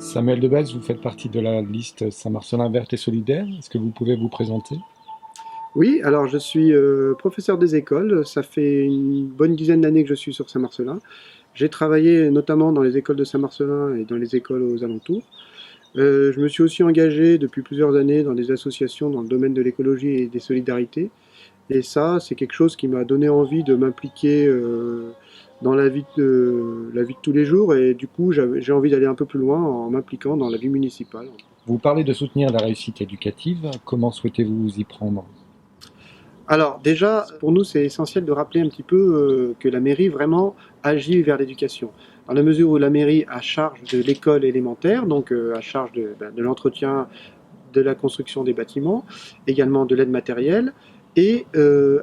Samuel Debès, vous faites partie de la liste Saint-Marcellin Verte et Solidaire. Est-ce que vous pouvez vous présenter? Oui, alors je suis professeur des écoles. Ça fait une bonne dizaine d'années que je suis sur Saint-Marcellin. J'ai travaillé notamment dans les écoles de Saint-Marcellin et dans les écoles aux alentours. Je me suis aussi engagé depuis plusieurs années dans des associations dans le domaine de l'écologie et des solidarités. Et ça, c'est quelque chose qui m'a donné envie de m'impliquer dans la vie de tous les jours. Et du coup, j'ai envie d'aller un peu plus loin en m'impliquant dans la vie municipale. Vous parlez de soutenir la réussite éducative. Comment souhaitez-vous vous y prendre? Alors déjà, pour nous, c'est essentiel de rappeler un petit peu que la mairie vraiment agit vers l'éducation. Dans la mesure où la mairie a charge de l'école élémentaire, donc a charge de l'entretien, de la construction des bâtiments, également de l'aide matérielle, et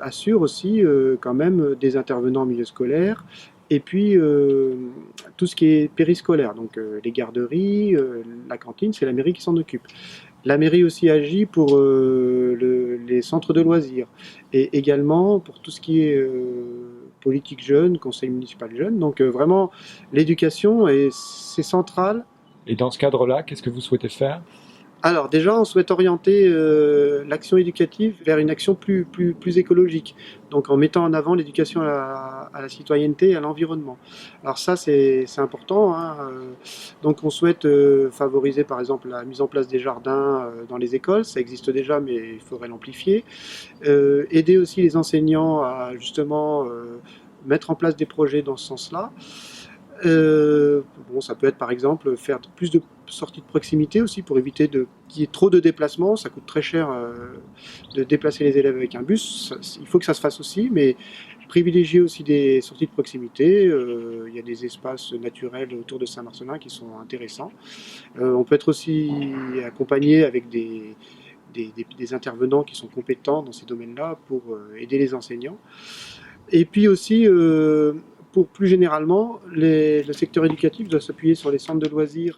assure aussi quand même des intervenants en milieu scolaire, et puis tout ce qui est périscolaire, donc les garderies, la cantine, c'est la mairie qui s'en occupe. La mairie aussi agit pour les centres de loisirs et également pour tout ce qui est politique jeune, conseil municipal jeune. Donc vraiment, l'éducation, c'est central. Et dans ce cadre-là, qu'est-ce que vous souhaitez faire? Alors déjà, on souhaite orienter l'action éducative vers une action plus écologique, donc en mettant en avant l'éducation à la citoyenneté et à l'environnement. Alors ça, c'est important, hein. Donc on souhaite favoriser par exemple la mise en place des jardins dans les écoles, ça existe déjà, mais il faudrait l'amplifier. Aider aussi les enseignants à justement mettre en place des projets dans ce sens-là. Bon, ça peut être par exemple faire plus de sorties de proximité aussi pour éviter qu'il y ait trop de déplacements. Ça coûte très cher de déplacer les élèves avec un bus. Il faut que ça se fasse aussi, mais privilégier aussi des sorties de proximité. Il y a des espaces naturels autour de Saint-Marcellin qui sont intéressants. On peut être aussi accompagné avec des intervenants qui sont compétents dans ces domaines-là pour aider les enseignants. Et puis aussi, pour plus généralement, le secteur éducatif doit s'appuyer sur les centres de loisirs.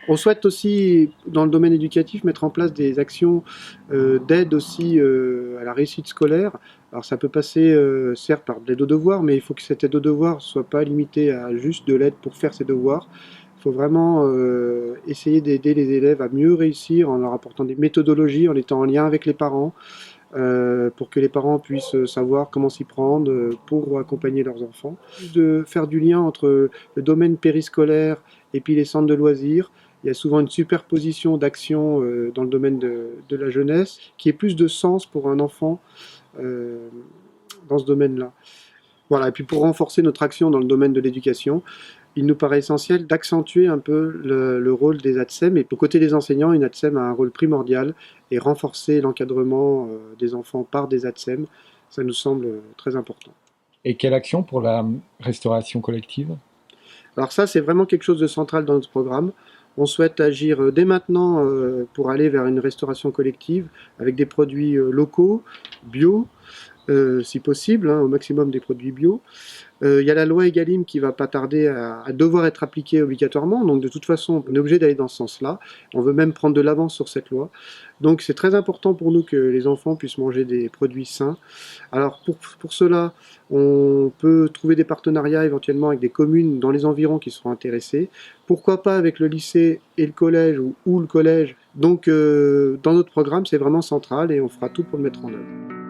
On souhaite aussi, dans le domaine éducatif, mettre en place des actions d'aide aussi à la réussite scolaire. Alors ça peut passer certes par de l'aide aux devoirs, mais il faut que cette aide aux devoirs ne soit pas limitée à juste de l'aide pour faire ses devoirs. Il faut vraiment essayer d'aider les élèves à mieux réussir en leur apportant des méthodologies, en étant en lien avec les parents, pour que les parents puissent savoir comment s'y prendre pour accompagner leurs enfants. De faire du lien entre le domaine périscolaire et puis les centres de loisirs. Il y a souvent une superposition d'actions dans le domaine de la jeunesse qui ait plus de sens pour un enfant euh, dans ce domaine-là. Voilà, et puis pour renforcer notre action dans le domaine de l'éducation, il nous paraît essentiel d'accentuer un peu le rôle des ATSEM. Et aux côtés des enseignants, une ATSEM a un rôle primordial et renforcer l'encadrement des enfants par des ATSEM, ça nous semble très important. Et quelle action pour la restauration collective? Alors ça, c'est vraiment quelque chose de central dans notre programme. On souhaite agir dès maintenant pour aller vers une restauration collective avec des produits locaux, bio, si possible, hein, au maximum des produits bio. Il y a la loi Egalim qui va pas tarder à devoir être appliquée obligatoirement, donc de toute façon on est obligé d'aller dans ce sens-là. On veut même prendre de l'avance sur cette loi. Donc c'est très important pour nous que les enfants puissent manger des produits sains. Alors pour cela, on peut trouver des partenariats éventuellement avec des communes dans les environs qui seront intéressées. Pourquoi pas avec le lycée et le collège ou le collège. Donc dans notre programme c'est vraiment central et on fera tout pour le mettre en œuvre.